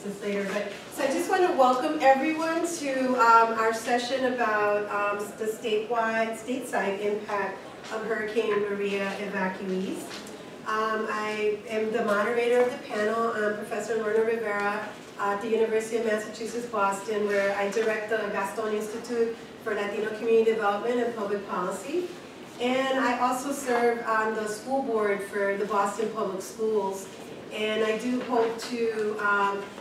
this later. But so I just want to welcome everyone to our session about the stateside impact of Hurricane Maria evacuees. I am the moderator of the panel. I'm Professor Lorna Rivera at the University of Massachusetts, Boston, where I direct the Gaston Institute for Latino Community Development and Public Policy. And I also serve on the school board for the Boston Public Schools. And I do hope to,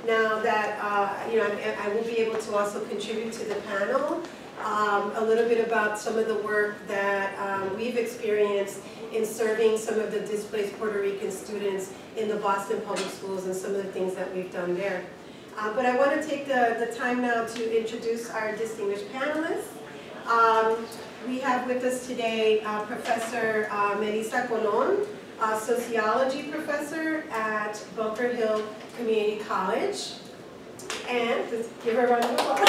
now that I will be able to also contribute to the panel, a little bit about some of the work that we've experienced in serving some of the displaced Puerto Rican students in the Boston Public Schools and some of the things that we've done there. But I want to take the time now to introduce our distinguished panelists. We have with us today Professor Colón, Sociology Professor at Bunker Hill Community College. And let's give her a round of applause.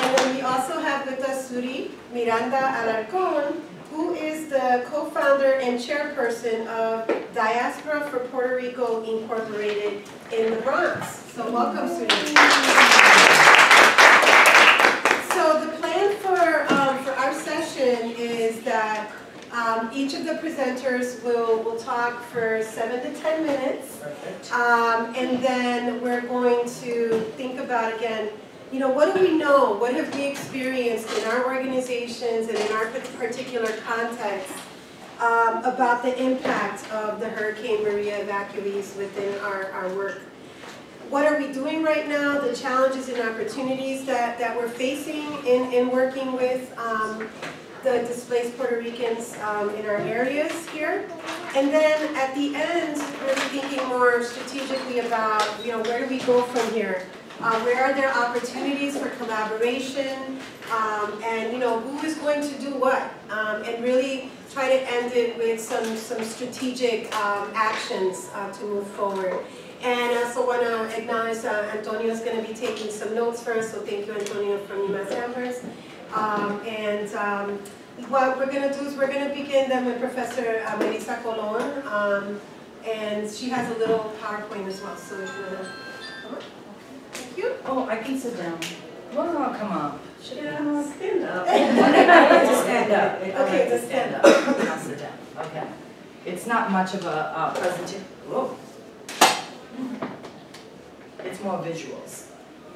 And then we also have with us Surey, Miranda-Alarcón, who is the co-founder and chairperson of Diaspora for Puerto Rico Incorporated in the Bronx. So welcome, Surey. So the plan for our session is that each of the presenters will talk for 7 to 10 minutes. And then we're going to think about, again, what do we know? What have we experienced in our organizations and in our particular context about the impact of the Hurricane Maria evacuees within our work? What are we doing right now? The challenges and opportunities that we're facing in working with the displaced Puerto Ricans in our areas here. And then at the end, we're thinking more strategically about, where do we go from here? Where are there opportunities for collaboration? And, who is going to do what? And really try to end it with some strategic actions to move forward. And I also want to acknowledge Antonio is going to be taking some notes for us, so thank you, Antonio, from UMass Amherst. What we're going to do is we're going to begin then with Professor Colón, and she has a little PowerPoint as well, so if you want to come up. Thank you. Oh, I can sit down. Well, no, come up. Yeah, stand up. I like to stand up. Okay, just stand up. I'll sit down. Okay. It's not much of a presentation. Whoa. It's more visuals.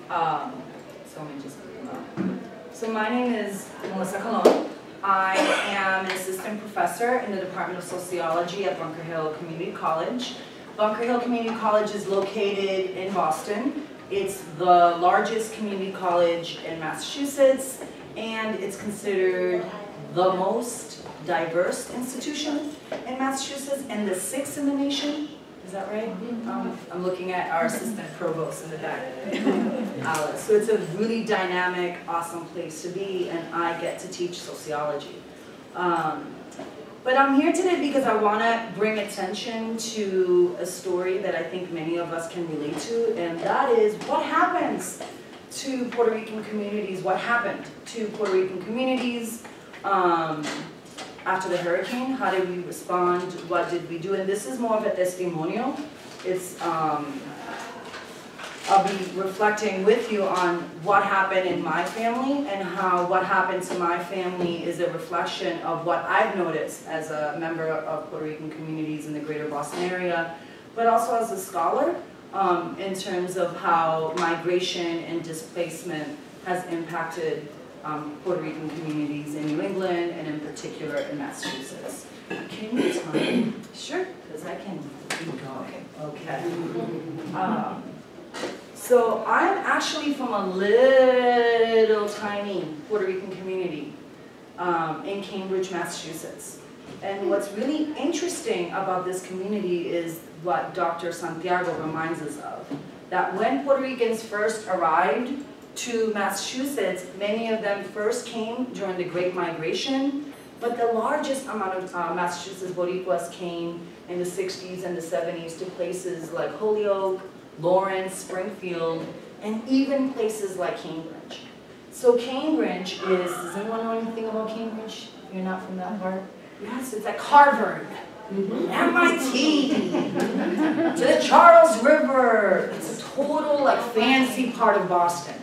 So let me just put them up. So my name is Colón. I am an assistant professor in the Department of Sociology at Bunker Hill Community College. Bunker Hill Community College is located in Boston. It's the largest community college in Massachusetts, and it's considered the most diverse institution in Massachusetts and the 6th in the nation. Is that right? I'm looking at our assistant provost in the back, Alice. So it's a really dynamic, awesome place to be, and I get to teach sociology. But I'm here today because I want to bring attention to a story that I think many of us can relate to, and that is what happens to Puerto Rican communities, what happened to Puerto Rican communities after the hurricane. How did we respond? What did we do? And this is more of a testimonial. It's I'll be reflecting with you on what happened in my family and how what happened to my family is a reflection of what I've noticed as a member of Puerto Rican communities in the greater Boston area, but also as a scholar in terms of how migration and displacement has impacted Puerto Rican communities in New England and in particular in Massachusetts. Can you tell me? Sure, because I can keep going. Okay. So I'm actually from a little tiny Puerto Rican community in Cambridge, Massachusetts. And what's really interesting about this community is what Dr. Santiago reminds us of, that when Puerto Ricans first arrived to Massachusetts, many of them first came during the Great Migration, but the largest amount of Massachusetts Boricuas came in the 60s and the 70s to places like Holyoke, Lawrence, Springfield, and even places like Cambridge. So Cambridge is, does anyone know anything about Cambridge? You're not from that part? Yes, it's like Harvard. MIT, to the Charles River. It's a total like fancy part of Boston.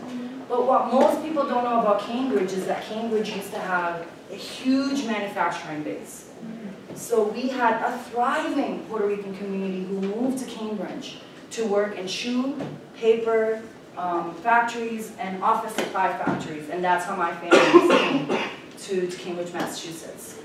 But what most people don't know about Cambridge is that Cambridge used to have a huge manufacturing base. So we had a thriving Puerto Rican community who moved to Cambridge to work in shoe, paper, factories, and office supply factories. And that's how my family came to Cambridge, Massachusetts.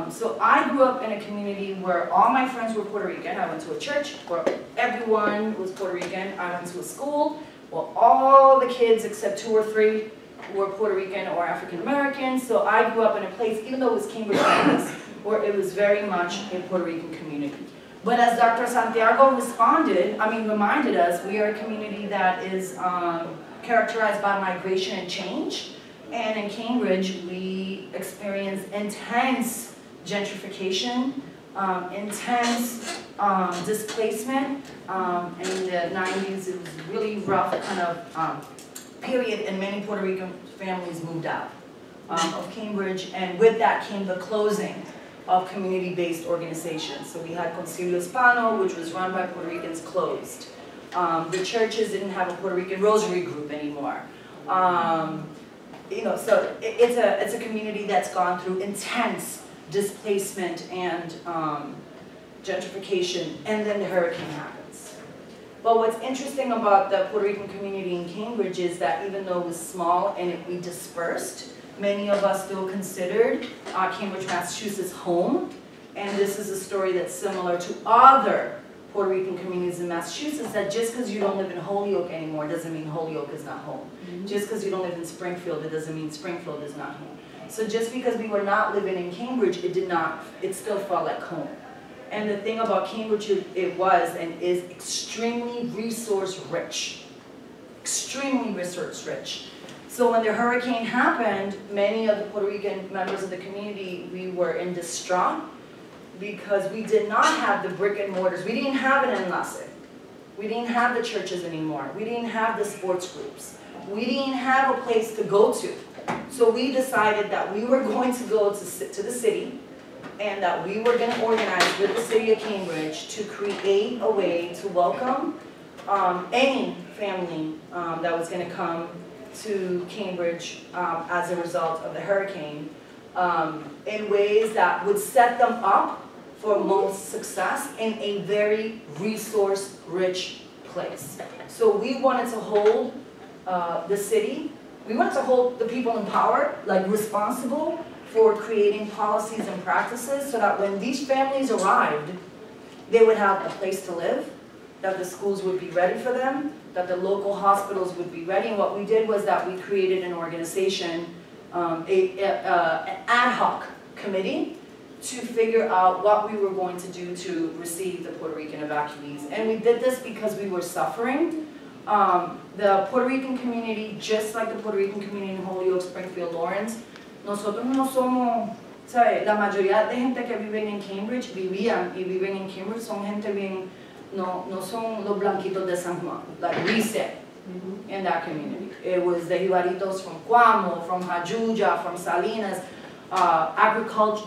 So I grew up in a community where all my friends were Puerto Rican. I went to a church where everyone was Puerto Rican. I went to a school where all the kids except 2 or 3 were Puerto Rican or African American. So I grew up in a place, even though it was Cambridge campus, where it was very much a Puerto Rican community. But as Dr. Santiago reminded us, we are a community that is characterized by migration and change. And in Cambridge, we experienced intense gentrification, intense displacement. In the 90s, it was really rough kind of period, and many Puerto Rican families moved out of Cambridge. And with that came the closing of community-based organizations. So we had Concilio Hispano, which was run by Puerto Ricans, closed. The churches didn't have a Puerto Rican rosary group anymore. So it's a community that's gone through intense displacement and gentrification, and then the hurricane happens. But what's interesting about the Puerto Rican community in Cambridge is that even though it was small and we dispersed, many of us still considered Cambridge, Massachusetts home. And this is a story that's similar to other Puerto Rican communities in Massachusetts, that just because you don't live in Holyoke anymore doesn't mean Holyoke is not home. Just because you don't live in Springfield, it doesn't mean Springfield is not home. So just because we were not living in Cambridge, it still felt like home. And the thing about Cambridge, it was and is extremely resource rich. Extremely resource rich. So when the hurricane happened, many of the Puerto Rican members of the community, we were in distraught because we did not have the brick and mortars. We didn't have an enlace. We didn't have the churches anymore. We didn't have the sports groups. We didn't have a place to go to. So we decided that we were going to go to the city, and that we were going to organize with the city of Cambridge to create a way to welcome any family that was going to come to Cambridge as a result of the hurricane in ways that would set them up for most success in a very resource-rich place. So we wanted to hold the city, we wanted to hold the people in power, like responsible for creating policies and practices so that when these families arrived, they would have a place to live, that the schools would be ready for them, that the local hospitals would be ready. And what we did was that we created an organization, an ad hoc committee to figure out what we were going to do to receive the Puerto Rican evacuees. And we did this because we were suffering. The Puerto Rican community, just like the Puerto Rican community in Holyoke, Springfield, Lawrence, nosotros no somos, ¿sabe? La mayoría de gente que viven en Cambridge, vivían y viven en Cambridge, son gente bien, no son los blanquitos de San Juan, like reset in that community. It was the Ibaritos from Guam, from Jayuya, from Salinas,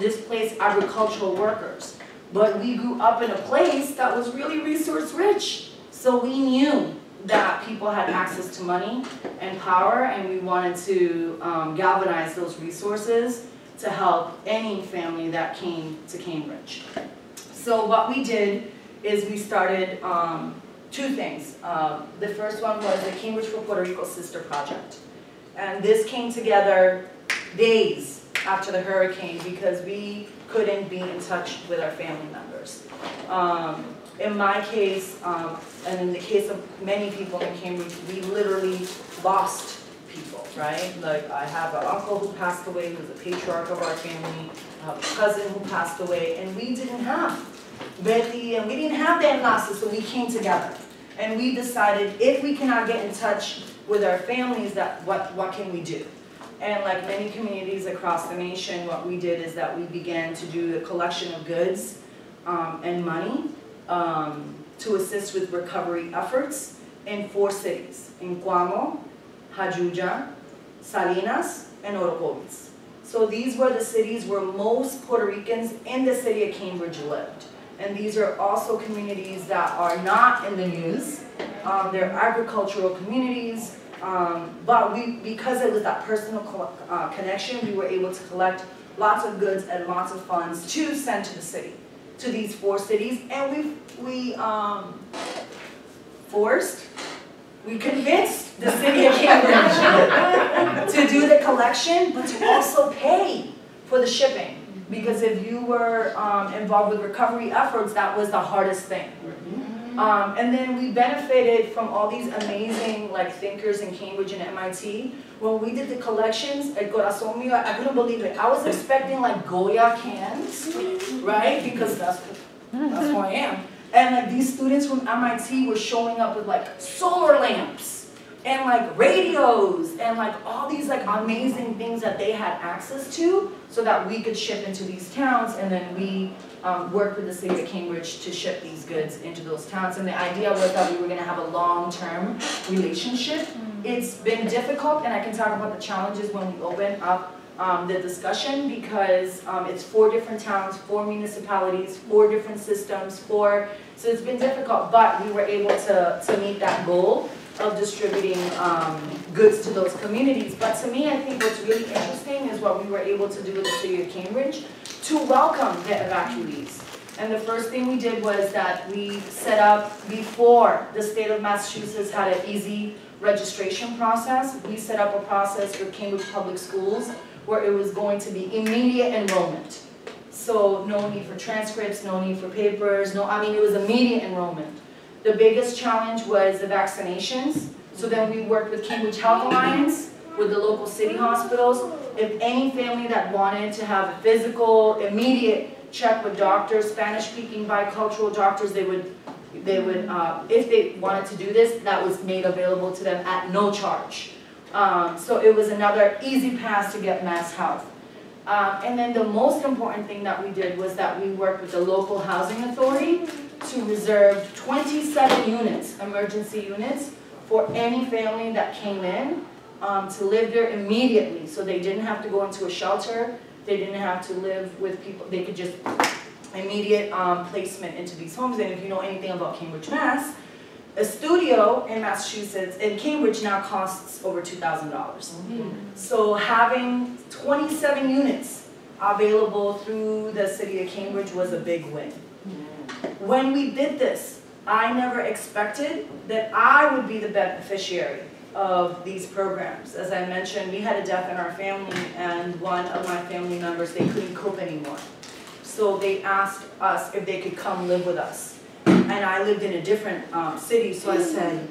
displaced agricultural workers. But we grew up in a place that was really resource rich. So we knew that people had access to money and power, and we wanted to galvanize those resources to help any family that came to Cambridge. So what we did is we started 2 things. The first one was the Cambridge for Puerto Rico Sister Project. And this came together days after the hurricane because we couldn't be in touch with our family members. In my case, and in the case of many people in Cambridge, we literally lost people, right? Like I have an uncle who passed away, who was the patriarch of our family, a cousin who passed away, and we didn't have Betty, and we didn't have the enlaces, so we came together. And we decided if we cannot get in touch with our families, that what can we do? And like many communities across the nation, what we did is that we began to do the collection of goods and money to assist with recovery efforts in 4 cities, in Guam, Jayuya, Salinas, and Orocovis. So So these were the cities where most Puerto Ricans in the city of Cambridge lived. And these are also communities that are not in the news. They're agricultural communities, but because it was that personal connection, we were able to collect lots of goods and lots of funds to send to the city, to these 4 cities. And we convinced the city of Cambridge to do the collection, but to also pay for the shipping. Because if you were involved with recovery efforts, that was the hardest thing. And then we benefited from all these amazing thinkers in Cambridge and MIT. When we did the collections, el corazón mío, I couldn't believe it. I was expecting Goya cans, right? Because that's who I am. And these students from MIT were showing up with solar lamps and radios and all these amazing things that they had access to, so that we could ship into these towns. And then we worked with the city of Cambridge to ship these goods into those towns. And the idea was that we were going to have a long-term relationship. It's been difficult, and I can talk about the challenges when we open up the discussion, because it's 4 different towns, 4 municipalities, 4 different systems, so it's been difficult, but we were able to meet that goal of distributing goods to those communities. But to me, I think what's really interesting is what we were able to do with the city of Cambridge to welcome the evacuees. And the first thing we did was that we set up, before the state of Massachusetts had an easy registration process, we set up a process with Cambridge Public Schools where it was going to be immediate enrollment. So no need for transcripts, no need for papers, it was immediate enrollment. The biggest challenge was the vaccinations. So then we worked with Cambridge Health Alliance, with the local city hospitals. If any family that wanted to have a physical, immediate check with doctors, Spanish-speaking bicultural doctors, they would, if they wanted to do this, that was made available to them at no charge. So it was another easy path to get mass health. And then the most important thing that we did was that we worked with the local housing authority to reserve 27 units, emergency units, for any family that came in to live there immediately. So they didn't have to go into a shelter, they didn't have to live with people, they could just immediate placement into these homes. And if you know anything about Cambridge, Mass, a studio in Massachusetts, in Cambridge, now costs over $2,000. So having 27 units available through the city of Cambridge was a big win. When we did this, I never expected that I would be the beneficiary of these programs. As I mentioned, we had a death in our family, and one of my family members, they couldn't cope anymore. So they asked us if they could come live with us. And I lived in a different city, so I said,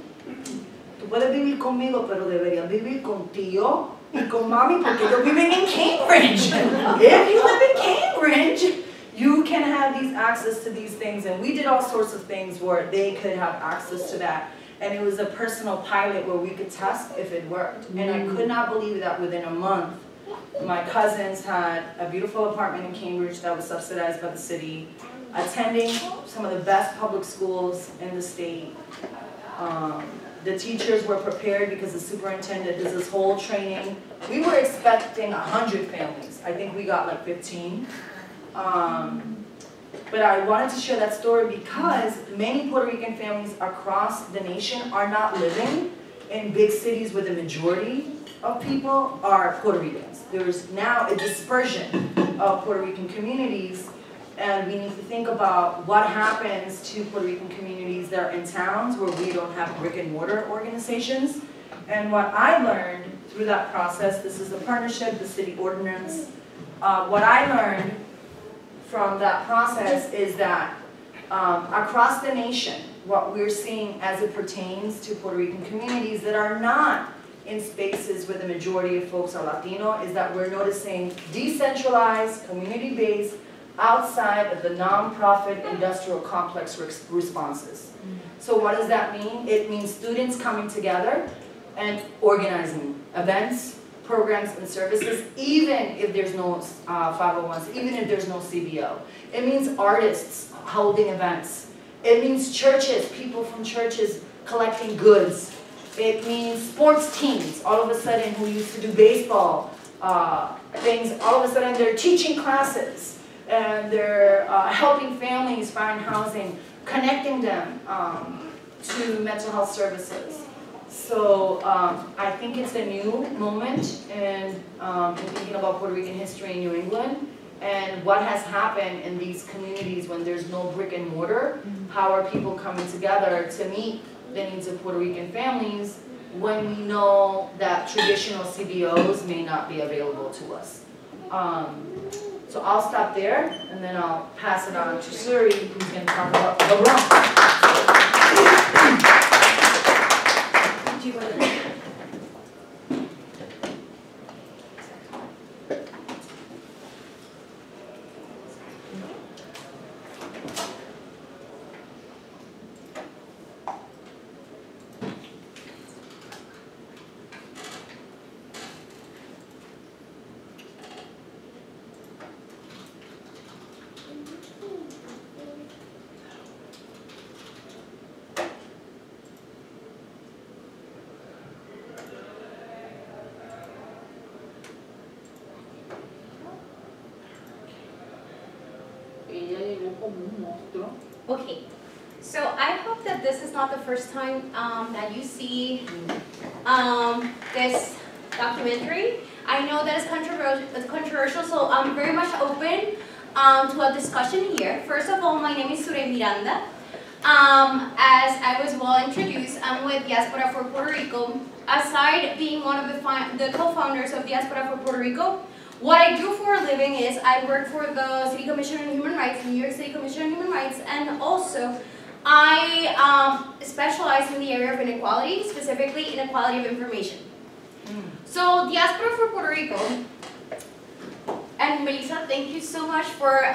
tú puedes vivir conmigo, pero deberías vivir con tío y con mami, porque ellos viven in Cambridge. If you live in Cambridge, you can have these access to these things. And we did all sorts of things where they could have access to that. And it was a personal pilot where we could test if it worked. And I could not believe that within a month, my cousins had a beautiful apartment in Cambridge that was subsidized by the city, attending some of the best public schools in the state. The teachers were prepared because the superintendent does this whole training. We were expecting 100 families. I think we got like 15. But I wanted to share that story because many Puerto Rican families across the nation are not living in big cities where the majority of people are Puerto Ricans. There's now a dispersion of Puerto Rican communities, and we need to think about what happens to Puerto Rican communities that are in towns where we don't have brick and mortar organizations. And what I learned through that process, this is a partnership, the city ordinance, what I learned from that process is that across the nation, what we're seeing as it pertains to Puerto Rican communities that are not in spaces where the majority of folks are Latino is that we're noticing decentralized, community-based, outside of the nonprofit industrial complex responses. So what does that mean? It means students coming together and organizing events, programs, and services, even if there's no 501s, even if there's no CBO. It means artists holding events. It means churches, people from churches collecting goods. It means sports teams, all of a sudden, who used to do baseball, things, all of a sudden they're teaching classes and they're helping families find housing, connecting them to mental health services. So I think it's a new moment in thinking about Puerto Rican history in New England and what has happened in these communities when there's no brick and mortar. How are people coming together to meet the needs of Puerto Rican families when we know that traditional CBOs may not be available to us. So I'll stop there, and then I'll pass it on to Surey, who's going to talk about the Bronx. Okay, so I hope that this is not the first time that you see this documentary. I know that it's controversial, so I'm very much open to a discussion here. First of all, my name is Surey Miranda. As I was well introduced, I'm with Diaspora for Puerto Rico. Aside being one of the co-founders of Diaspora for Puerto Rico, what I do for a living is I work for the City Commission on Human Rights, New York City Commission on Human Rights, and also I specialize in the area of inequality, specifically inequality of information. So Diaspora for Puerto Rico, and Melissa, thank you so much for,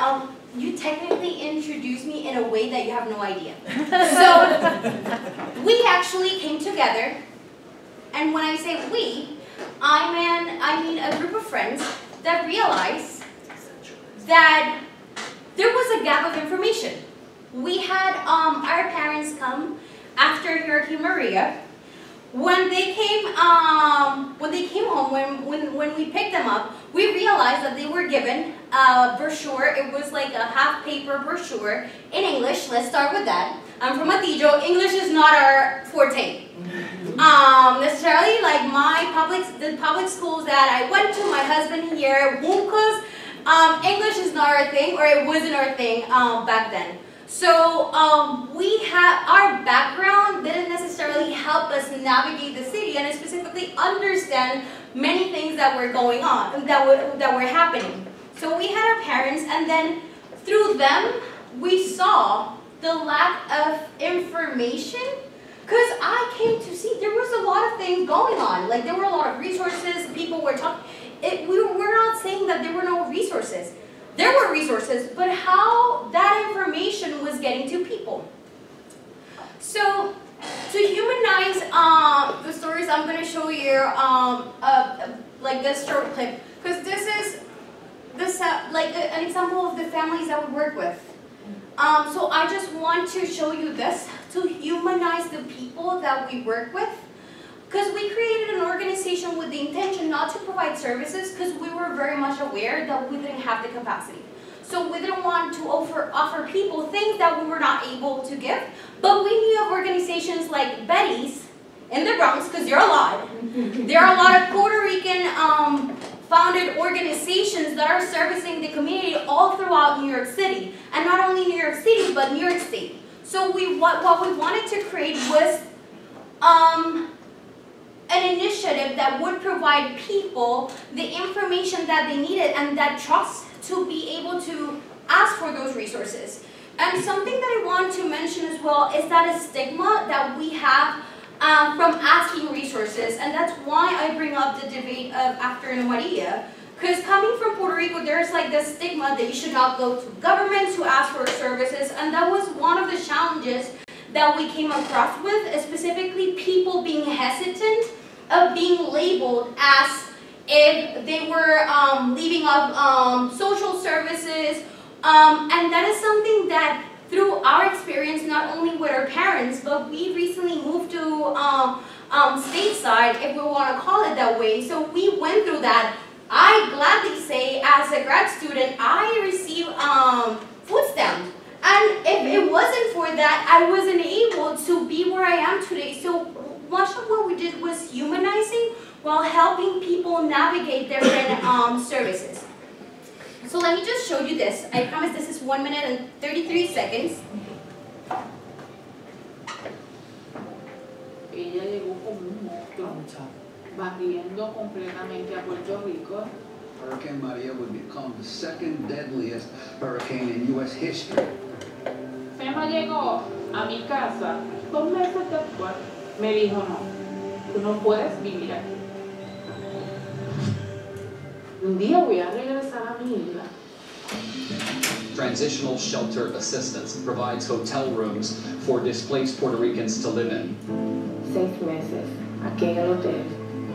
you technically introduced me in a way that you have no idea. So we actually came together, and when I say we, I mean a group of friends that realized that there was a gap of information. We had our parents come after Hurricane Maria. When they came home, when we picked them up, we realized that they were given a brochure. It was like a half-paper brochure in English. Let's start with that. I'm from Atillo. English is not our forte. Necessarily, like the public schools that I went to, my husband here, WUMCAs, English is not our thing, or it wasn't our thing back then. So we have, our background didn't necessarily help us navigate the city and specifically understand many things that were going on, that were happening. So we had our parents, and then through them, we saw the lack of information. Because I came to see there was a lot of things going on. Like there were a lot of resources, people were talking. We're not saying that there were no resources. There were resources, but how that information was getting to people. So to humanize the stories, I'm going to show you like this short clip. Because this is like an example of the families that we work with. So I just want to show you this to humanize the people that we work with, because we created an organization with the intention not to provide services, because we were very much aware that we didn't have the capacity. So we didn't want to offer people things that we were not able to give, but we knew of organizations like Betty's in the Bronx, because there are a lot. There are a lot of Puerto Rican founded organizations that are servicing the community all throughout New York City, and not only New York City, but New York State. So what we wanted to create was an initiative that would provide people the information that they needed and that trust to be able to ask for those resources. And something that I want to mention as well is that a stigma that we have from asking resources, and that's why I bring up the debate of after Maria. Because coming from Puerto Rico, there's like this stigma that you should not go to government to ask for services, and that was one of the challenges that we came across with, specifically people being hesitant of being labeled as if they were leaving up social services, and that is something that through our experience, not only with our parents, but we recently moved to stateside, if we want to call it that way, so we went through that. I gladly say, as a grad student, I receive food stamps. And if it wasn't for that, I wasn't able to be where I am today. So much of what we did was humanizing while helping people navigate different services. So let me just show you this. I promise this is 1 minute and 33 seconds. Ella llegó como un monstruo, barriendo completamente a Puerto Rico. Hurricane Maria would become the second deadliest hurricane in U.S. history. FEMA llegó a mi casa 2 meses después. Me dijo, no, tú no puedes vivir aquí. Un día voy a regresar a mi isla. Transitional Shelter Assistance provides hotel rooms for displaced Puerto Ricans to live in. 6 meses aquí en el hotel.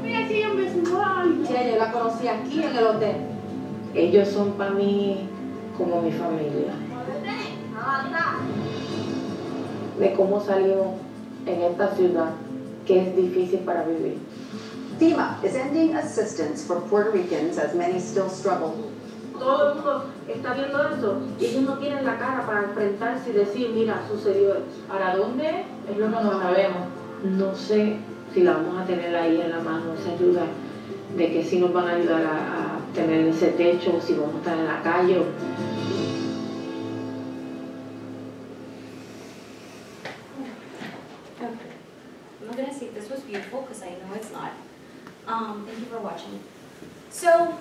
Mira, sí, yo me yo la conocí aquí en el hotel. Ellos son para mí como mi familia. De cómo salimos en esta ciudad que es difícil para vivir. FEMA is ending assistance for Puerto Ricans as many still struggle. Todo el mundo está viendo eso y ellos no tienen la cara para enfrentarse y decir, mira, sucedió esto. ¿Para dónde? Es lo que no sabemos. No sé si la vamos a tener ahí en la mano, esa ayuda, de que si nos van a ayudar a tener ese techo, o si vamos a estar en la calle. I'm not going to say this was beautiful because I know it's not. Thank you for watching. So,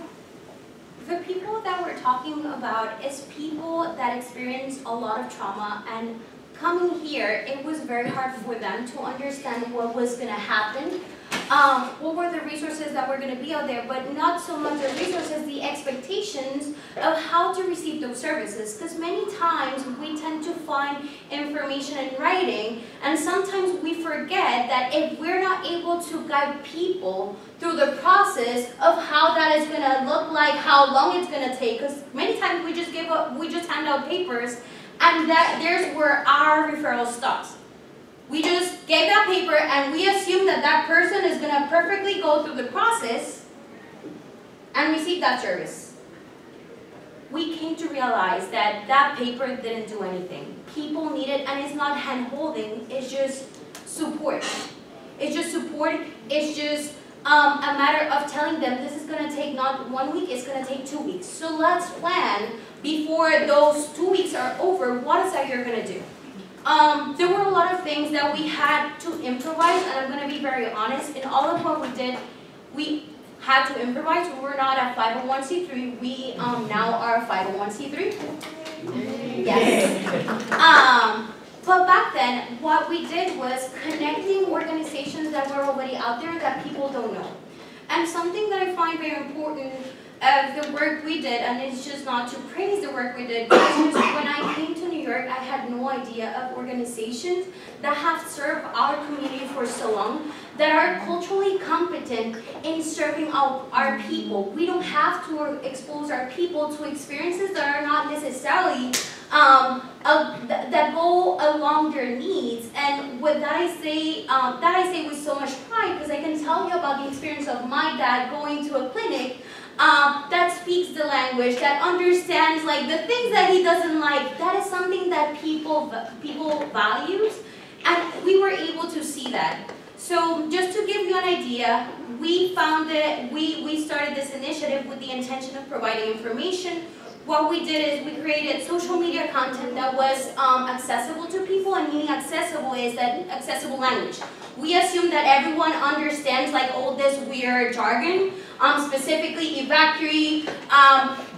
the people that we're talking about is people that experience a lot of trauma, and coming here, it was very hard for them to understand what was going to happen, what were the resources that were going to be out there, but not so much the resources, the expectations of how to receive those services. Because many times we tend to find information in writing, and sometimes we forget that if we're not able to guide people through the process of how that is going to look like, how long it's going to take, because many times we just hand out papers, and there's where our referral stops. We just gave that paper and we assume that that person is going to perfectly go through the process and receive that service. We came to realize that that paper didn't do anything. People need it, and it's not hand-holding, it's just support. It's just support, it's just a matter of telling them this is going to take not 1 week, it's going to take 2 weeks. So let's plan before those 2 weeks are over, what is that you're going to do? There were a lot of things that we had to improvise, and I'm going to be very honest, in all of what we did, we had to improvise. We were not a 501c3, we now are a 501c3. Yes. But back then, what we did was connecting organizations that were already out there that people don't know. And something that I find very important of the work we did, and it's just not to praise the work we did, because when I came to New York, I had no idea of organizations that have served our community for so long, that are culturally competent in serving our people. We don't have to expose our people to experiences that are not necessarily that go along their needs. And what that I say with so much pride, because I can tell you about the experience of my dad going to a clinic that speaks the language, that understands like the things that he doesn't like. That is something that people values, and we were able to see that. So just to give you an idea, we started this initiative with the intention of providing information. What we did is we created social media content that was accessible to people, and meaning accessible is that accessible language. We assume that everyone understands like all this weird jargon, specifically evacuee,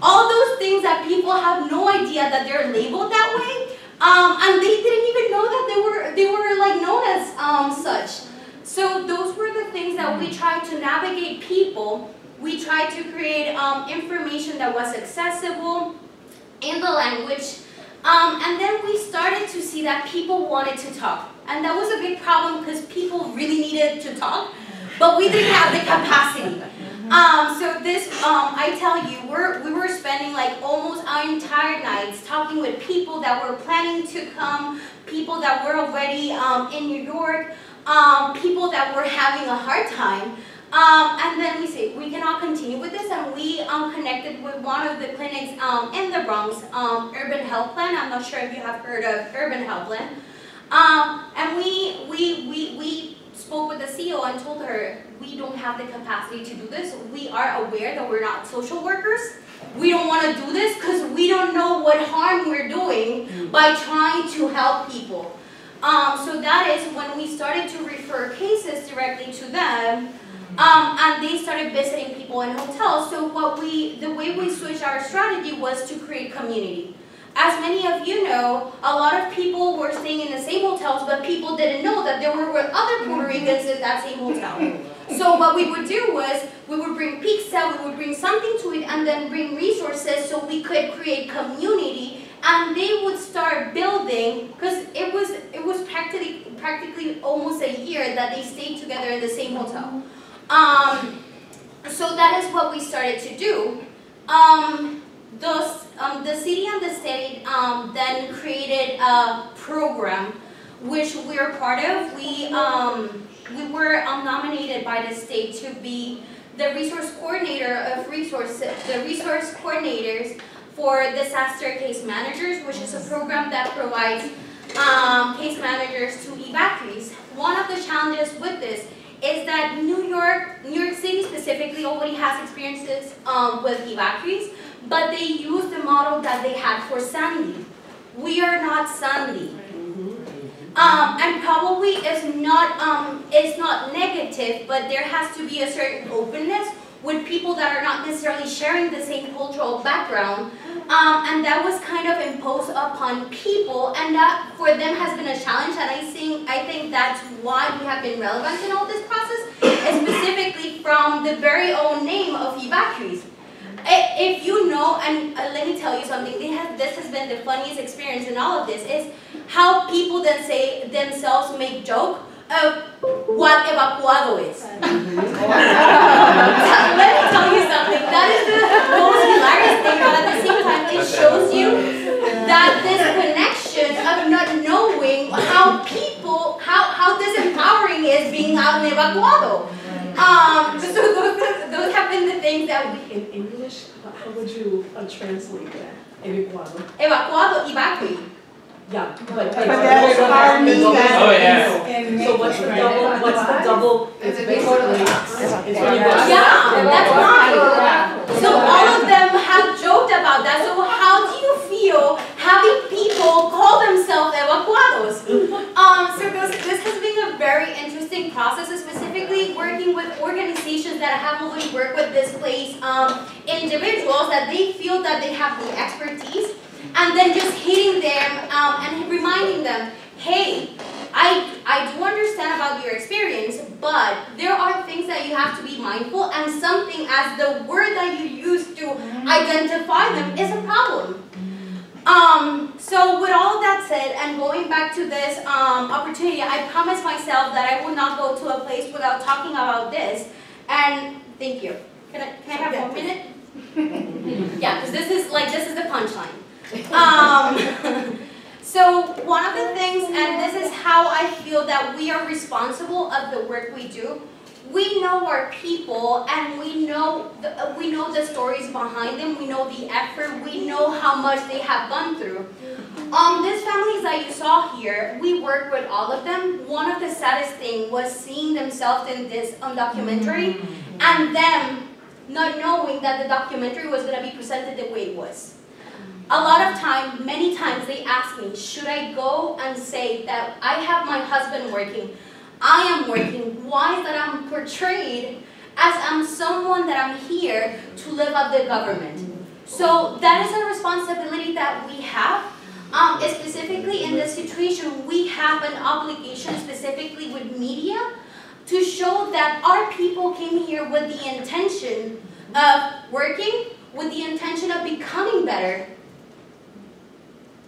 all those things that people have no idea that they're labeled that way, and they didn't even know that they were like known as such. So those were the things that we tried to navigate people. We tried to create information that was accessible in the language, and then we started to see that people wanted to talk. And that was a big problem because people really needed to talk, but we didn't have the capacity. So this, I tell you, we were spending like almost our entire nights talking with people that were planning to come, people that were already in New York, people that were having a hard time. And then we say, we cannot continue with this, and we connected with one of the clinics in the Bronx, Urban Health Plan. I'm not sure if you have heard of Urban Health Plan. And we spoke with the CEO and told her, we don't have the capacity to do this. We are aware that we're not social workers. We don't want to do this because we don't know what harm we're doing by trying to help people. So that is when we started to refer cases directly to them, and they started visiting people in hotels. So the way we switched our strategy was to create community. As many of you know, a lot of people were staying in the same hotels, but people didn't know that there were other Puerto Ricans in that same hotel. So what we would do was, we would bring pizza, we would bring something to it, and then bring resources so we could create community, and they would start building, because it was practically almost a year that they stayed together in the same hotel. So that is what we started to do. The city and the state then created a program which we're part of. We were nominated by the state to be the resource coordinator of the resource coordinators for disaster case managers, which is a program that provides case managers to evacuees. One of the challenges with this is that New York City specifically already has experiences with evacuees, but they use the model that they had for Sandy. We are not Sandy. And probably it's not negative, but there has to be a certain openness with people that are not necessarily sharing the same cultural background, and that was kind of imposed upon people, and that for them has been a challenge, and I think that's why we have been relevant in all this process, specifically from the very own name of evacuees. If you know, and let me tell you something, this has been the funniest experience in all of this, is how people then say themselves make joke of what evacuado is. Let me tell you something, that is the most hilarious thing, but at the same time it shows you that this connection of not knowing how people, how disempowering is being out in evacuado. So those have been the things that we... In English, how would you translate that? Evacuado. Evacuado, evacuee. Yeah, but that's our meaning. Oh yeah. So what's the double? It's basically. Yeah, that's right. So all of them have joked about that. So how do you feel having people call themselves evacuados? So this has been a very interesting process, specifically working with organizations that have already worked with displaced individuals, that they feel that they have the expertise, and then just hitting them and reminding them, hey, I do understand about your experience, but there are things that you have to be mindful, and something as the word that you use to identify them is a problem. So with all of that said, and going back to this opportunity, I promised myself that I would not go to a place without talking about this, and thank you. Can I have 1 minute? Yeah, because this is the punchline. So one of the things, and this is how I feel that we are responsible of the work we do, we know our people, and we know the stories behind them, we know the effort, we know how much they have gone through. These families that you saw here, we worked with all of them. One of the saddest things was seeing themselves in this documentary, and them not knowing that the documentary was going to be presented the way it was. A lot of time, many times they ask me, should I go and say that I have my husband working, I am working, why is that I'm portrayed as I'm someone that I'm here to live up the government? So that is a responsibility that we have. Specifically in this situation, we have an obligation specifically with media to show that our people came here with the intention of working, with the intention of becoming better.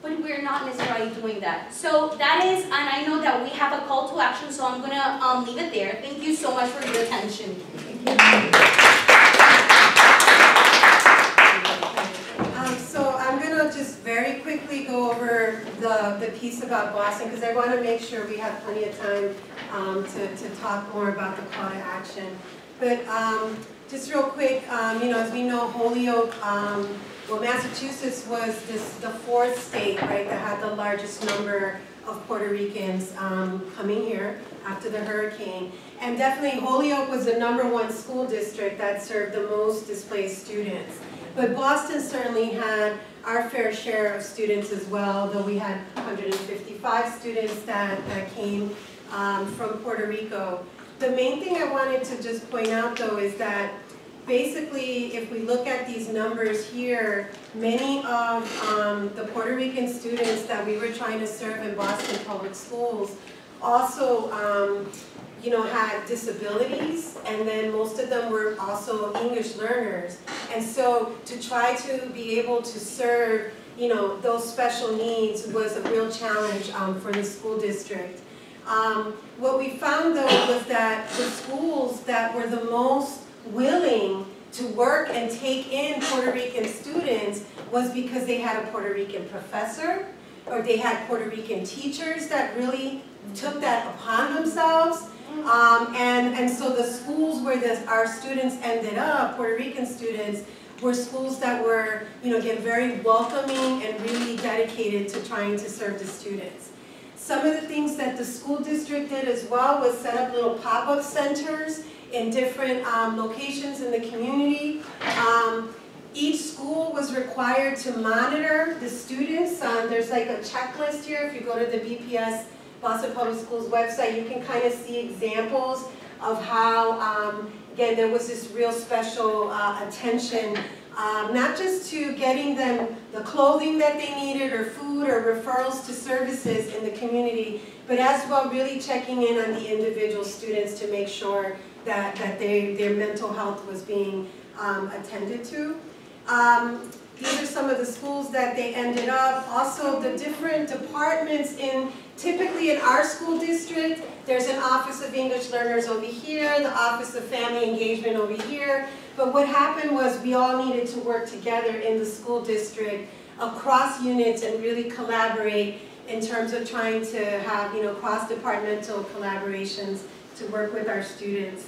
But we're not necessarily doing that. So that is, and I know that we have a call to action, so I'm going to leave it there. Thank you so much for your attention. So I'm going to just very quickly go over the piece about Boston, because I want to make sure we have plenty of time to talk more about the call to action. But just real quick, you know, as we know, Holyoke, well, Massachusetts was the fourth state, right, that had the largest number of Puerto Ricans coming here after the hurricane. And definitely Holyoke was the #1 school district that served the most displaced students. But Boston certainly had our fair share of students as well, though we had 155 students that came from Puerto Rico. The main thing I wanted to just point out though is that basically if we look at these numbers here, many of the Puerto Rican students that we were trying to serve in Boston Public Schools also you know, had disabilities, and then most of them were also English learners. And so to try to be able to serve, you know, those special needs was a real challenge for the school district. What we found though was that the schools that were the most willing to work and take in Puerto Rican students was because they had a Puerto Rican professor, or they had Puerto Rican teachers that really took that upon themselves. And so the schools where our students ended up, Puerto Rican students, were schools that were, you know, again, very welcoming and really dedicated to trying to serve the students. Some of the things that the school district did as well was set up little pop-up centers in different locations in the community. Each school was required to monitor the students. There's like a checklist here. If you go to the BPS Boston Public Schools website, you can kind of see examples of how, again, there was this real special attention, not just to getting them the clothing that they needed or food or referrals to services in the community, but as well really checking in on the individual students to make sure that their mental health was being attended to. These are some of the schools that they ended up. Also, the different departments typically in our school district, there's an Office of English Learners over here, the Office of Family Engagement over here. But what happened was we all needed to work together in the school district across units and really collaborate in terms of trying to have, you know, cross-departmental collaborations to work with our students.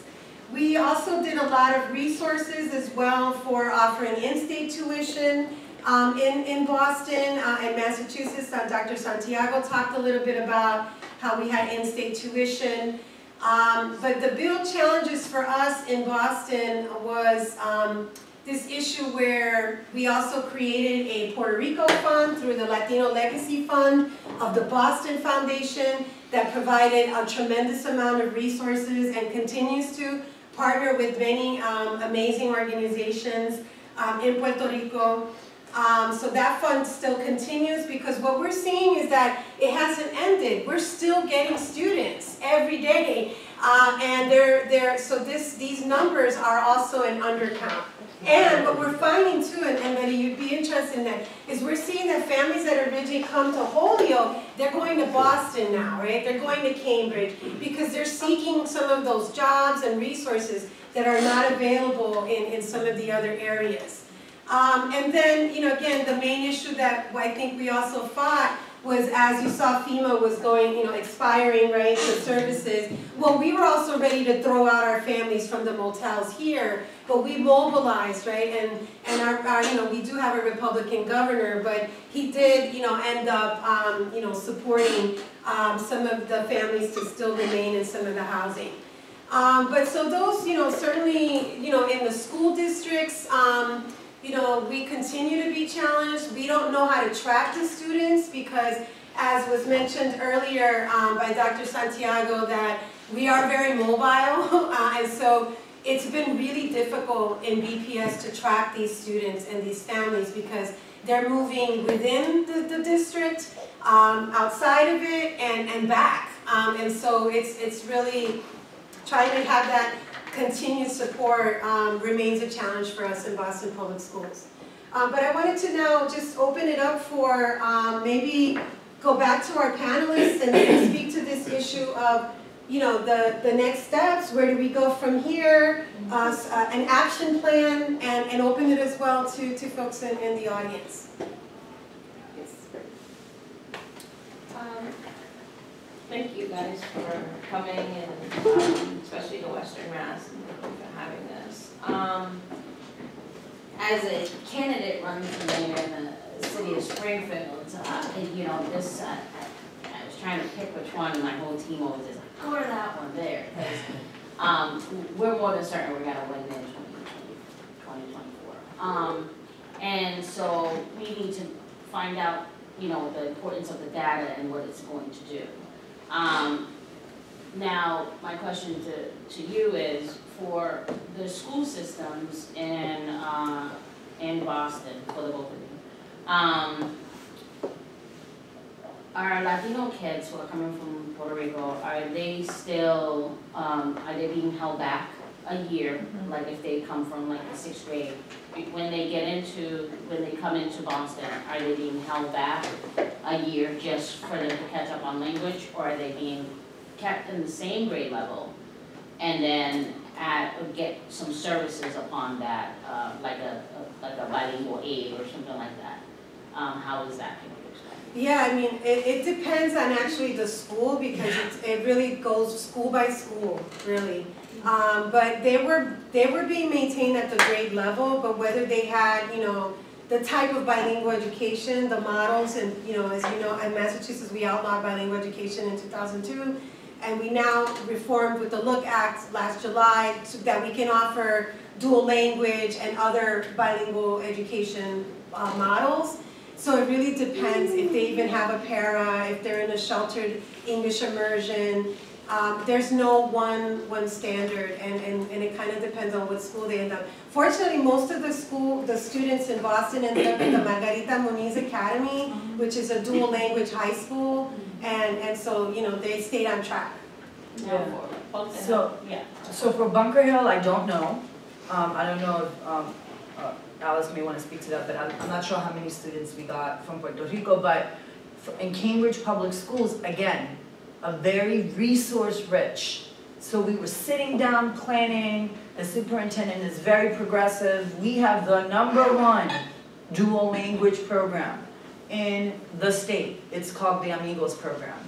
We also did a lot of resources as well for offering in-state tuition in Boston and Massachusetts. Dr. Santiago talked a little bit about how we had in-state tuition. But the real challenges for us in Boston was this issue where we also created a Puerto Rico fund through the Latino Legacy Fund of the Boston Foundation that provided a tremendous amount of resources and continues to partner with many amazing organizations in Puerto Rico. So that fund still continues because what we're seeing is that it hasn't ended. We're still getting students every day. So these numbers are also an undercount. And what we're finding too, and Betty, you'd be interested in that, is we're seeing that families that originally come to Holyoke, they're going to Boston now, right? They're going to Cambridge because they're seeking some of those jobs and resources that are not available in some of the other areas. And then, you know, again, the main issue that I think we also fought was, as you saw, FEMA was going, you know, expiring, right, the services. Well, we were also ready to throw out our families from the motels here, but we mobilized, right, and our you know, we do have a Republican governor, but he did, you know, end up, you know, supporting some of the families to still remain in some of the housing. But so those, you know, certainly, you know, in the school districts, you know, we continue to be challenged. We don't know how to track the students because, as was mentioned earlier by Dr. Santiago, that we are very mobile, and so it's been really difficult in BPS to track these students and these families because they're moving within the district, outside of it, and back. And so it's really trying to have that continued support remains a challenge for us in Boston Public Schools. But I wanted to now just open it up for maybe go back to our panelists and speak to this issue of, you know, the next steps. Where do we go from here? An action plan, and open it as well to folks in the audience. Yes. thank you guys for coming and especially the Western Mass and thank you for having this. As a candidate running for mayor in the city of Springfield, you know, this, I was trying to pick which one and my whole team always is like, go to that one there. Because we're more than certain we're gonna win in 2024. And so we need to find out, you know, the importance of the data and what it's going to do. Now, my question to you is, for the school systems in Boston, for the both of you, our Latino kids who are coming from Puerto Rico, are they still, are they being held back a year, like if they come from like the 6th grade? When they come into Boston, are they being held back a year just for them to catch up on language, or are they being kept in the same grade level and then get some services upon that, like a bilingual aid or something like that? How is that? Yeah, I mean, it depends on actually the school, because it really goes school by school, really. But they were being maintained at the grade level, but whether they had, you know, the type of bilingual education, the models, and, you know, as you know, in Massachusetts we outlawed bilingual education in 2002, and we now reformed with the Look Act last July so that we can offer dual language and other bilingual education models. So it really depends if they even have a para, if they're in a sheltered English immersion. There's no one standard, and it kind of depends on what school they end up. Fortunately, most of the students in Boston ended up in the Margarita Muniz Academy, which is a dual language high school, and so, you know, they stayed on track. Yeah. So for Bunker Hill, I don't know. I don't know if Alice may want to speak to that, but I'm not sure how many students we got from Puerto Rico. But in Cambridge Public Schools, again, a very resource-rich. So we were sitting down planning. The superintendent is very progressive. We have the #1 dual language program in the state. It's called the Amigos program.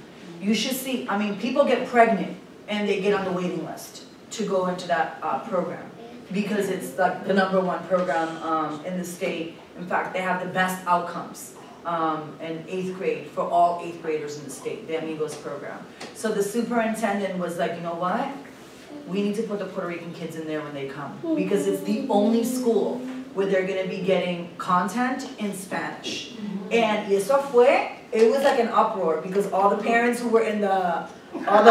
You should see, I mean, people get pregnant and they get on the waiting list to go into that program, because it's like the #1 program in the state. In fact, they have the best outcomes in 8th grade for all 8th graders in the state, the Amigos program. So the superintendent was like, you know what? We need to put the Puerto Rican kids in there when they come, because it's the only school where they're going to be getting content in Spanish. And eso fue, it was like an uproar, because all the parents who were in the all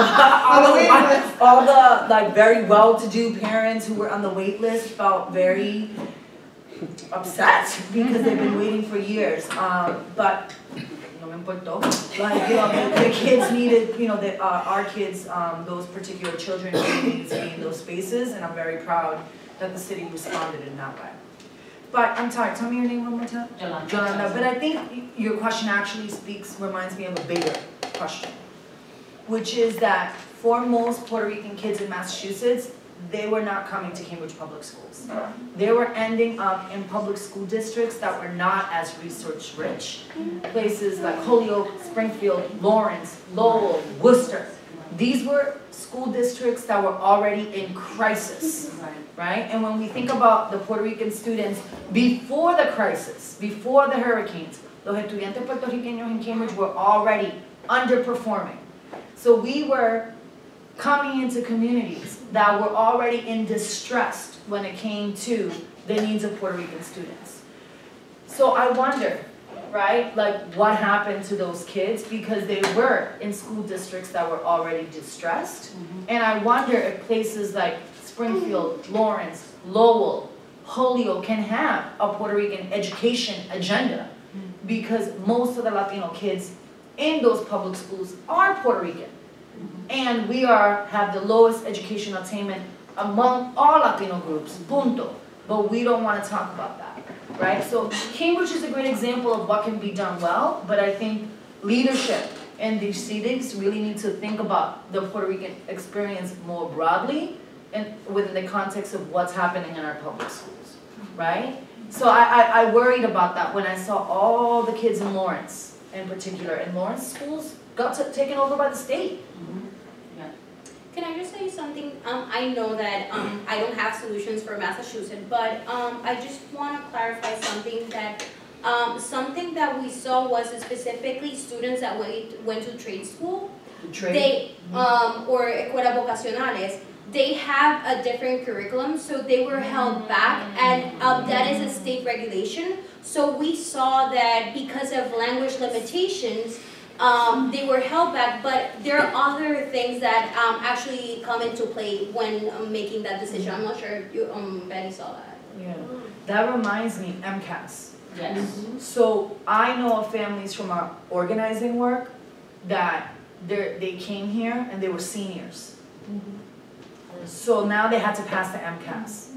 the like very well-to-do parents who were on the wait list felt very upset, because they've been waiting for years. But no me importó. Like, you know, the kids needed, you know, our kids, those particular children needed to be in those spaces, and I'm very proud that the city responded in that way. But I'm sorry, tell me your name one more time. Yolanda. But I think your question actually reminds me of a bigger question, which is that for most Puerto Rican kids in Massachusetts, they were not coming to Cambridge Public Schools. They were ending up in public school districts that were not as resource rich. Places like Holyoke, Springfield, Lawrence, Lowell, Worcester. These were school districts that were already in crisis, right? And when we think about the Puerto Rican students before the crisis, before the hurricanes, los estudiantes puertorriqueños in Cambridge were already underperforming. So we were coming into communities that were already in distress when it came to the needs of Puerto Rican students. So I wonder, right, like what happened to those kids, because they were in school districts that were already distressed. And I wonder if places like Springfield, Lawrence, Lowell, Holyoke can have a Puerto Rican education agenda, because most of the Latino kids in those public schools are Puerto Rican. And we have the lowest educational attainment among all Latino groups, punto. But we don't want to talk about that, right? So Cambridge is a great example of what can be done well, but I think leadership in these cities really need to think about the Puerto Rican experience more broadly and within the context of what's happening in our public schools, right? So I worried about that when I saw all the kids in Lawrence in particular. And Lawrence schools got taken over by the state. Can I just say something? I know that I don't have solutions for Massachusetts, but I just want to clarify something that we saw was specifically students that went to trade school. They or escuelas vocacionales. They have a different curriculum, so they were held back, and that is a state regulation. So we saw that because of language limitations, they were held back, but there are other things that actually come into play when making that decision. I'm not sure if you, Betty saw that. Yeah, that reminds me, MCATs. Yes. So I know of families from our organizing work that they came here and they were seniors. So now they had to pass the MCATs.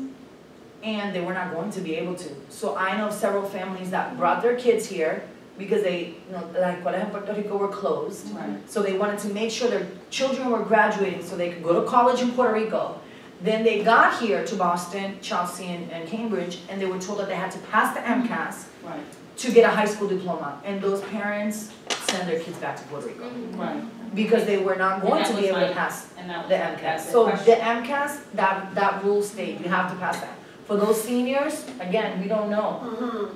And they were not going to be able to. So I know of several families that brought their kids here because they, like escuelas in Puerto Rico were closed. Right. So they wanted to make sure their children were graduating so they could go to college in Puerto Rico. Then they got here to Boston, Chelsea, and Cambridge, and they were told that they had to pass the MCAS to get a high school diploma. And those parents send their kids back to Puerto Rico. Because they were not going to be able to pass the MCAS. So the MCAS, that rule stayed. You have to pass that. For those seniors, again, we don't know.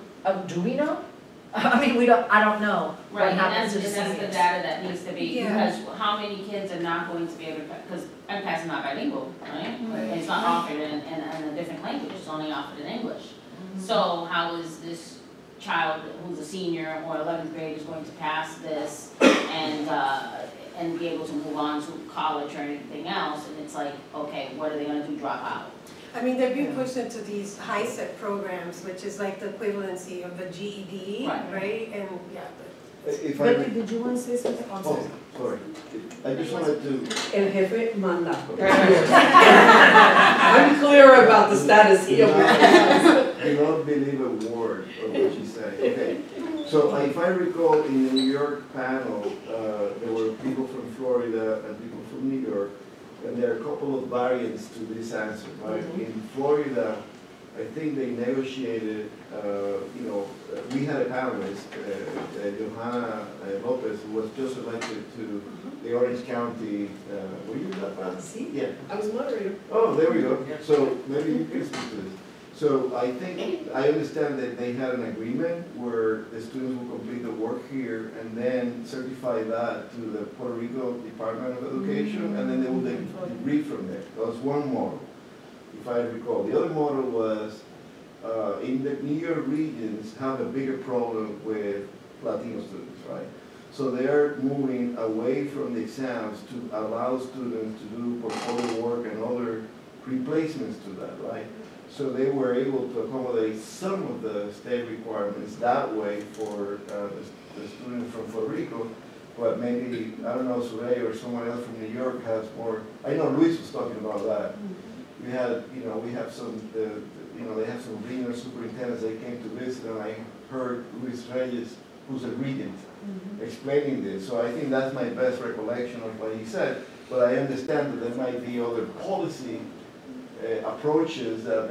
Do we know? I mean, I don't know what happens to the seniors. That's the data that needs to be, because how many kids are not going to be able to, because MCAS is not bilingual, right? It's not offered in a different language, it's only offered in English. So how is this child who's a senior or 11th grade is going to pass this and be able to move on to college or anything else? And it's like, okay, what are they going to do, drop out? I mean, they're being pushed into these high-set programs, which is like the equivalency of the GED, right? And Betty, did you want to say something? Oh, sorry. I just wanted to... El jefe manda. I'm clear about the status here. Do not believe a word of what she said. Okay. So if I recall, in the New York panel, there were people from Florida and people from New York. And there are a couple of variants to this answer, right? In Florida, I think they negotiated, we had a panelist, Johanna Lopez, who was just elected to the Orange County, were you in that panel? Yeah. I was moderator. Oh, there we go. So maybe you can speak to this. So I understand that they had an agreement where the students will complete the work here and then certify that to the Puerto Rico Department of Education, and then they will debrief from there. That was one model, if I recall. The other model was in the New York regions have a bigger problem with Latino students, right? So they are moving away from the exams to allow students to do portfolio work and other replacements to that, right? So they were able to accommodate some of the state requirements that way for the students from Puerto Rico, but maybe, I don't know, Surey or someone else from New York has more. I know Luis was talking about that. We had, we have some, they have some regional superintendents that came to visit, and I heard Luis Reyes, who's a regent, explaining this. So I think that's my best recollection of what he said, but I understand that there might be other policy approaches that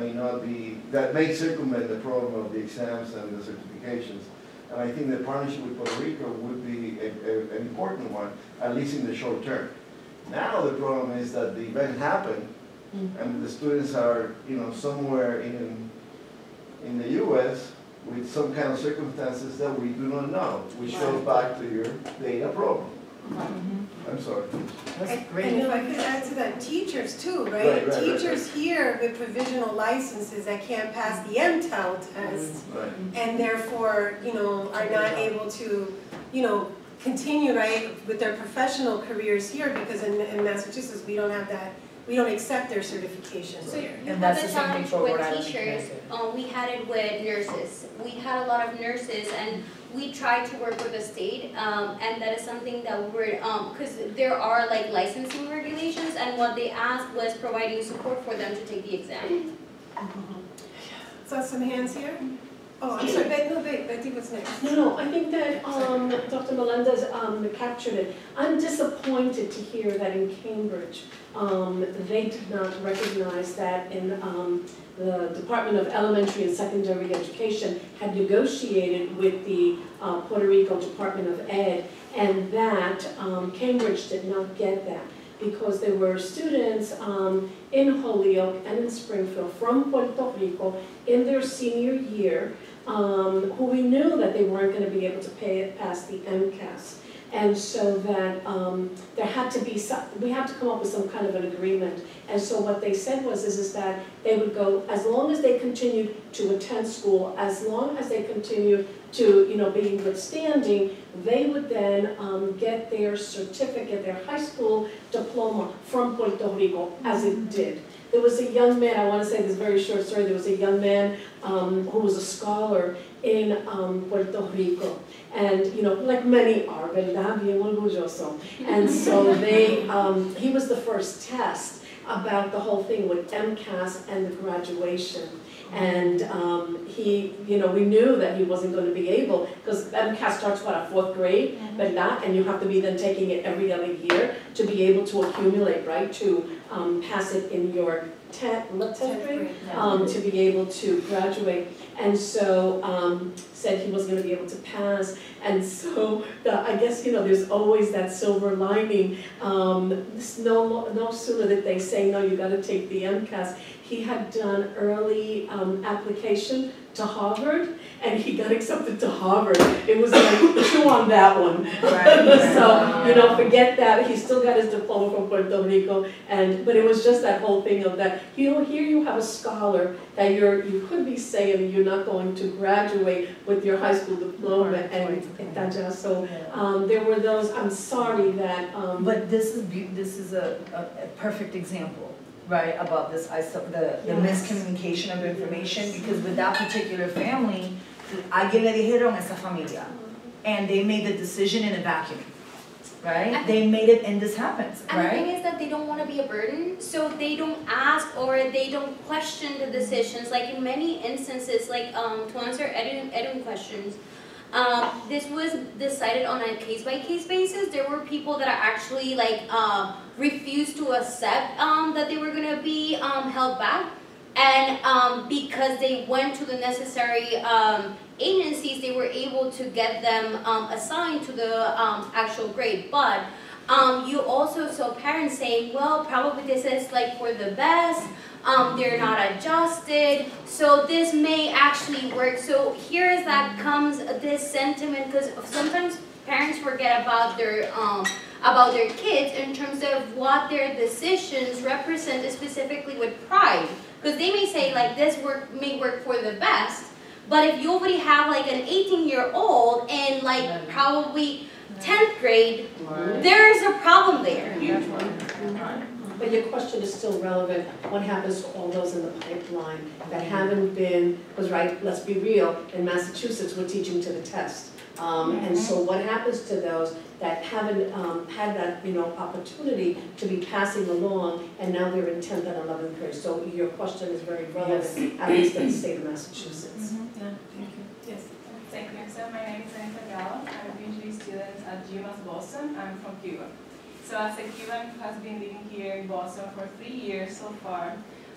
may circumvent the problem of the exams and the certifications. And I think the partnership with Puerto Rico would be an important one, at least in the short term. Now the problem is that the event happened, and the students are, somewhere in the U.S. with some kind of circumstances that we do not know, which goes back to your data problem. I'm sorry. That's great. And if I could add to that, teachers too, right? Teachers here with provisional licenses that can't pass the MTEL test, and therefore, are not able to, continue, right, with their professional careers here, because in Massachusetts we don't have that. We don't accept their certifications. So and that's the same thing for with teachers. We had it with nurses. We had a lot of nurses, and we tried to work with the state, and that is something that we're, because there are like licensing regulations, and what they asked was providing support for them to take the exam. So some hands here. Oh, I'm sorry, Betty, what's next? No, I think that Dr. Melendez captured it. I'm disappointed to hear that in Cambridge, they did not recognize that in the Department of Elementary and Secondary Education had negotiated with the Puerto Rico Department of Ed, and that Cambridge did not get that, because there were students in Holyoke and in Springfield from Puerto Rico in their senior year who we knew that they weren't going to be able to pass the MCATs. And so that there had to be we had to come up with some kind of an agreement. And so what they said is that they would go, as long as they continued to attend school, as long as they continued to be in good standing, they would then get their certificate, their high school diploma from Puerto Rico, as it did. There was a young man, I want to say this very short story, there was a young man who was a scholar in Puerto Rico. And, like many are, ¿verdad? Bien orgulloso. And so he was the first test about the whole thing with MCAS and the graduation. And we knew that he wasn't going to be able, because MCAS starts, at 4th grade, ¿verdad? And you have to be then taking it every other year to be able to accumulate, right? To pass it in your 10th grade, to be able to graduate. And so said he wasn't going to be able to pass. And so I guess, there's always that silver lining. No sooner did they say, no, you got to take the MCAS. He had done early application to Harvard, and he got accepted to Harvard. It was like, chew on that one. Right. So, forget that. He still got his diploma from Puerto Rico, but it was just that whole thing of that, here you have a scholar that you could be saying you're not going to graduate with your high school diploma, and so there were those, I'm sorry that... but this is a perfect example. Right, about this, the miscommunication of information, because with that particular family, alguien le dijeron a esa familia, and they made the decision in a vacuum, right? They made it, and this happens, right? And the thing is that they don't want to be a burden, so they don't ask or they don't question the decisions. Like in many instances, like to answer Edwin questions, this was decided on a case-by-case basis. There were people that actually refused to accept that they were going to be held back, and because they went to the necessary agencies, they were able to get them assigned to the actual grade. But you also saw parents saying, well, probably this is for the best. They're not adjusted, so this may actually work. So here is that comes this sentiment, because sometimes parents forget about their kids in terms of what their decisions represent, specifically with pride. Because they may say this may work for the best, but if you already have an 18-year-old in probably 10th grade, there is a problem there. But your question is still relevant. What happens to all those in the pipeline that haven't been, because let's be real, in Massachusetts we're teaching to the test. And so what happens to those that haven't had that opportunity to be passing along, and now they're in 10th and 11th grade? So your question is very relevant, at least in the state of Massachusetts. Yeah, thank you. Yes. Thank you. So my name is Anita Gallo. I'm usually student at UMass Boston. I'm from Cuba. So as a Cuban who has been living here in Boston for 3 years so far,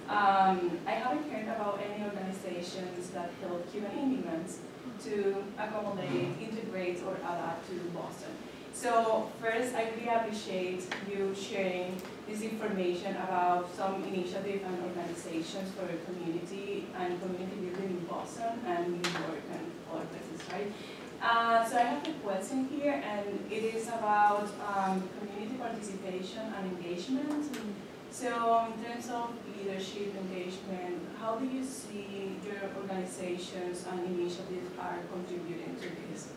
I haven't heard about any organizations that help Cuban immigrants to accommodate, integrate, or adapt to Boston. So first, I really appreciate you sharing this information about some initiatives and organizations for community and community building in Boston and New York and other places, right? So I have a question here, and it is about community participation and engagement. So in terms of leadership engagement, how do you see your organizations and initiatives are contributing to this?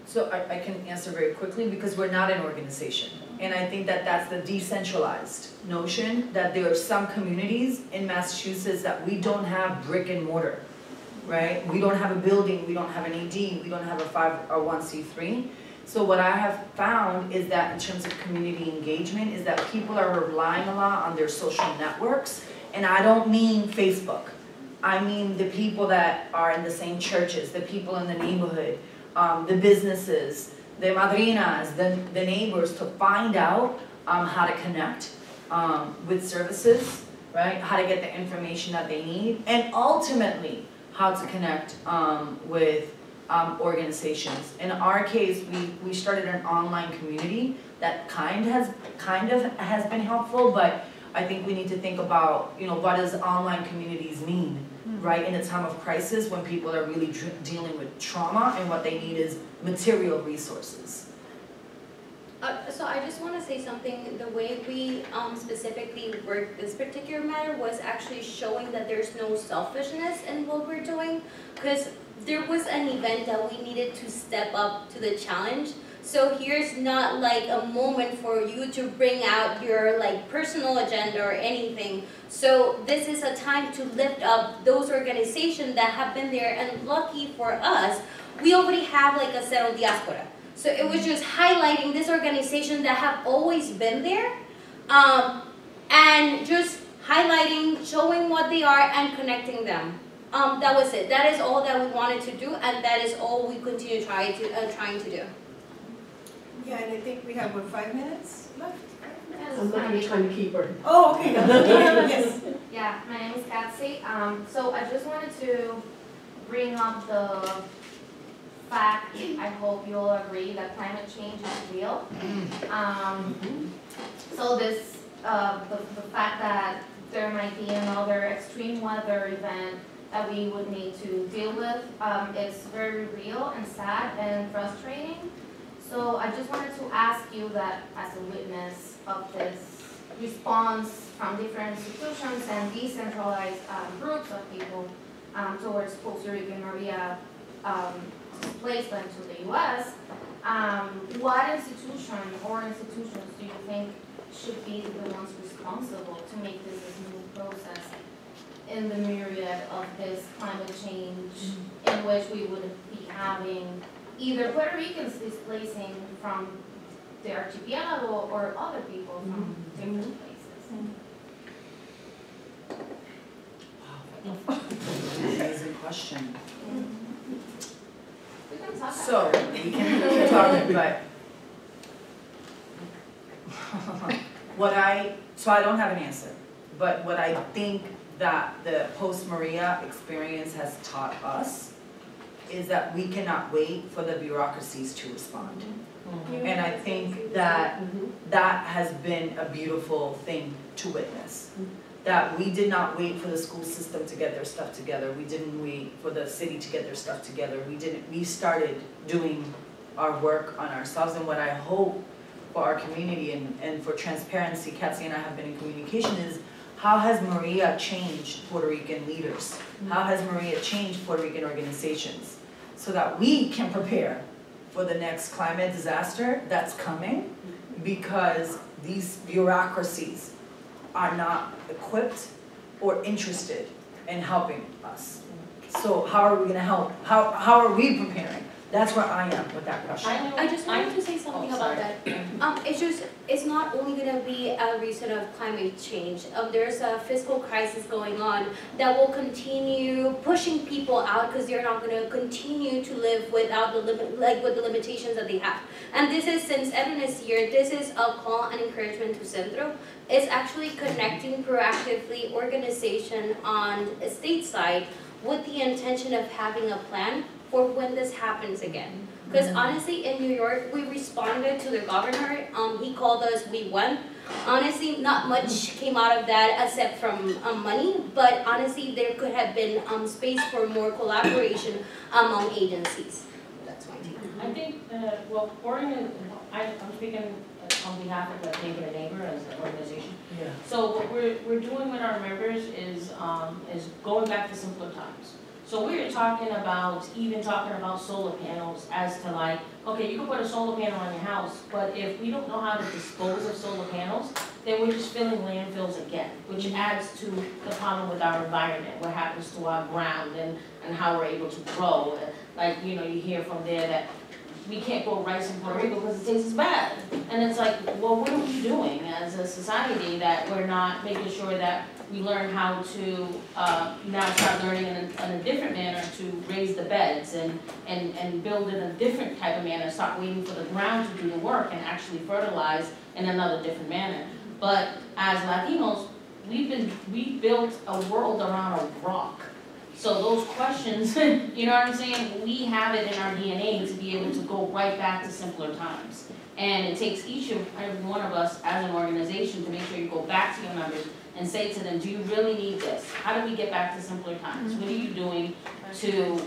So I can answer very quickly, because we're not an organization. And I think that that's the decentralized notion, that there are some communities in Massachusetts that we don't have brick and mortar. Right? We don't have a building, we don't have an ED, we don't have a 501c3. So what I have found is that in terms of community engagement is that people are relying a lot on their social networks, and I don't mean Facebook. I mean the people that are in the same churches, the people in the neighborhood, the businesses, the madrinas, the neighbors, to find out how to connect with services, right? How to get the information that they need, and ultimately how to connect with organizations. In our case, we started an online community that kind of has been helpful, but I think we need to think about, you know, what does online communities mean, right? In a time of crisis when people are really dealing with trauma, and what they need is material resources. So I just want to say something. The way we specifically worked this particular matter was actually showing that there's no selfishness in what we're doing, because there was an event that we needed to step up to the challenge. So here's not like a moment for you to bring out your like personal agenda or anything. So this is a time to lift up those organizations that have been there, and lucky for us, we already have like a settled diaspora. So it was just highlighting this organization that have always been there, and just highlighting, showing what they are, and connecting them. That was it. That is all that we wanted to do, and that is all we continue trying to do. Yeah, and I think we have, what, 5 minutes left? I'm not even trying to keep her. Oh, okay. Yes. Yeah, my name is Patsy. So I just wanted to bring up the fact, I hope you all agree, that climate change is real. So this, the fact that there might be another extreme weather event that we would need to deal with, it's very real and sad and frustrating. So I just wanted to ask you that, as a witness of this response from different institutions and decentralized groups of people towards Puerto Rico and Maria placement to the U.S., what institution or institutions do you think should be the ones responsible to make this a smooth process in the myriad of this climate change in which we would be having either Puerto Ricans displacing from the archipelago or other people from different places? Wow, amazing question. We can talk So, about it. we can talk, but so I don't have an answer, but what I think that the post-Maria experience has taught us is that we cannot wait for the bureaucracies to respond. And I think that that has been a beautiful thing to witness. That we did not wait for the school system to get their stuff together. We didn't wait for the city to get their stuff together. We started doing our work on ourselves. And what I hope for our community and for transparency, Kathy and I have been in communication, is how has Maria changed Puerto Rican leaders? How has Maria changed Puerto Rican organizations? So that we can prepare for the next climate disaster that's coming, because these bureaucracies are not equipped or interested in helping us. So how are we going to help? How are we preparing? That's where I am with that question. I just wanted to say something about that. It's not only going to be a reason of climate change. There's a fiscal crisis going on that will continue pushing people out, because they're not going to continue to live without with the limitations that they have. And this is, since Evan is here, this is a call and encouragement to Centro. It's actually connecting proactively organization on Stateside with the intention of having a plan for when this happens again. Because honestly, in New York, we responded to the governor. He called us, we went. Honestly, not much came out of that except from money, but honestly, there could have been space for more collaboration among agencies. That's my take. I think, well, Oregon, I'm speaking on behalf of the Neighbor to Neighbor as an organization. Yeah. So what we're doing with our members is going back to simpler times. So we were talking about solar panels as to like, okay, you can put a solar panel on your house, but if we don't know how to dispose of solar panels, then we're just filling landfills again, which adds to the problem with our environment, what happens to our ground and how we're able to grow. Like, you know, you hear from there that we can't grow rice in Puerto Rico because it tastes bad. And it's like, well, what are we doing as a society that we're not making sure that we learn how to now start learning in a different manner to raise the beds and build in a different type of manner, stop waiting for the ground to do the work and actually fertilize in another different manner. But as Latinos, we built a world around a rock. So those questions, you know what I'm saying? We have it in our DNA to be able to go right back to simpler times. And it takes each and every one of us as an organization to make sure you go back to your members and say to them, do you really need this? How do we get back to simpler times? What are you doing to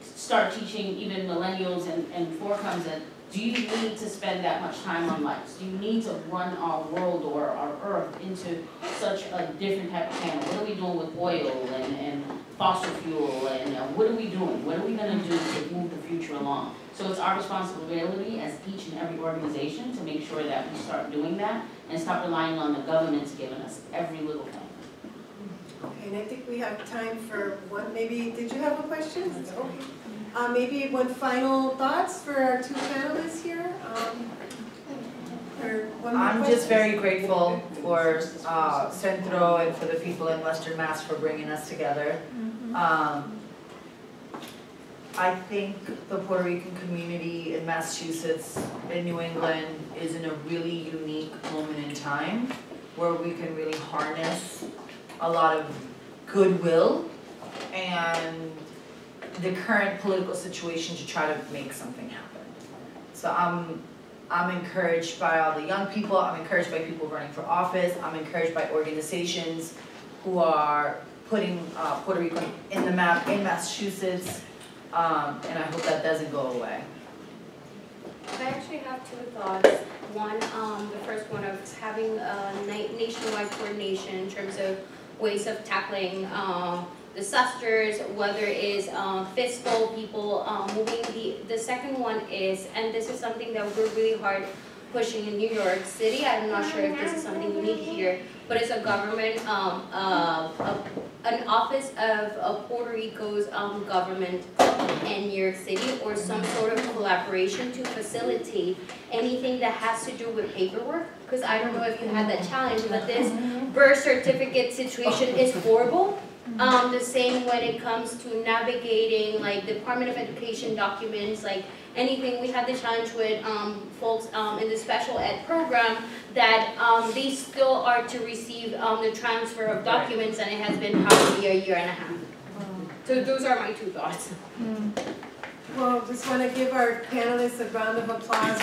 start teaching even millennials and forecomes that do you need to spend that much time on lights? Do you need to run our world or our earth into such a different type of panel? What are we doing with oil and fossil fuel and what are we doing? What are we going to do to move the future along? So it's our responsibility as each and every organization to make sure that we start doing that and stop relying on the government's giving us every little thing. Okay, and I think we have time for one, maybe, did you have a question? Okay. Maybe one final thoughts for our two panelists here? I'm just very grateful for Centro and for the people in Western Mass for bringing us together. I think the Puerto Rican community in Massachusetts, in New England, is in a really unique moment in time where we can really harness a lot of goodwill and the current political situation to try to make something happen. So I'm encouraged by all the young people, I'm encouraged by people running for office, I'm encouraged by organizations who are putting Puerto Rico in the map in Massachusetts, and I hope that doesn't go away. I actually have two thoughts. One, the first one of having a nationwide coordination in terms of ways of tackling disasters, whether it is fiscal people moving. The second one is, and this is something that we're really hard pushing in New York City. I'm not sure if this is something we need here, but it's a government, an office of Puerto Rico's government in New York City, or some sort of collaboration to facilitate anything that has to do with paperwork. Because I don't know if you had that challenge, but this birth certificate situation is horrible. The same when it comes to navigating like Department of Education documents, like anything. We had the challenge with folks in the special ed program that they still are to receive the transfer of documents, and it has been probably a year and a half. So those are my two thoughts. Well, just want to give our panelists a round of applause.